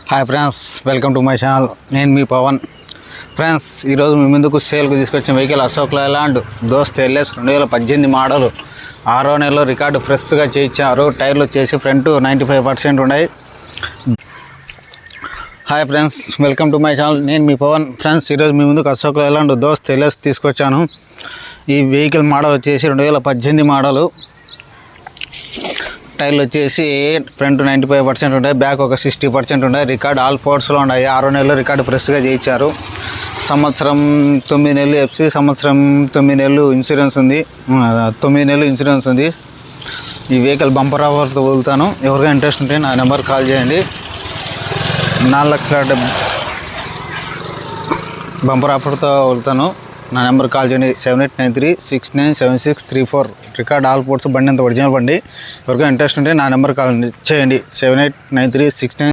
Hi friends, welcome to my channel. నేను మీ Pawan. Friends, ఈరోజు మీ ముందుకు సేల్కు తీసుకొచ్చిన వెహికల్ అశోక్ లైలాండ్ దోస్త్ ఎల్ఎస్ 2018 మోడల్ 6వ నెలలో రికార్డు ఫ్రెష్గా చేయించారు. టైర్లు వచ్చేసి ఫ్రంట్ 95% ఉన్నాయి. Hi friends, welcome to my channel. నేను మీ పవన్. ఫ్రెండ్స్, ఈరోజు మీ ముందుకు అశోక్ లైలాండ్ దోస్త్ ఎల్ఎస్ తీసుకొచ్చాను. ఈ వెహికల్ మోడల్ వచ్చేసి 2018 మోడలు. టైర్లు వచ్చేసి ఫ్రంట్ 95% ఉంటాయి, బ్యాక్ ఒక 60% ఉంటాయి. రికార్డ్ ఆల్ ఫోర్స్లో ఉన్నాయి. 6వ నెలలో రికార్డు ఫ్రెష్గా చేయించారు. సంవత్సరం 9 నెలలు ఎఫ్సి, సంవత్సరం 9 నెలలు ఇన్సూరెన్స్ ఉంది. 9 నెలలు ఇన్సూరెన్స్ ఉంది. ఈ వెహికల్ బంపర్ ఆఫర్తో వదులుతాను. ఎవరికైనా ఇంట్రెస్ట్ ఉంటే నా నెంబర్ కాల్ చేయండి. 4 లక్షల బంపర్ ఆఫర్తో వదులుతాను. నా నెంబర్ కాల్ చేయండి. 7893697634. రికార్డ్ ఆల్ పోర్ట్స్ బండి అంత ఒరిజినల్ బండి. ఎవరికైనా ఇంట్రెస్ట్ ఉంటే నా నెంబర్ కాల్ చేయండి. 789369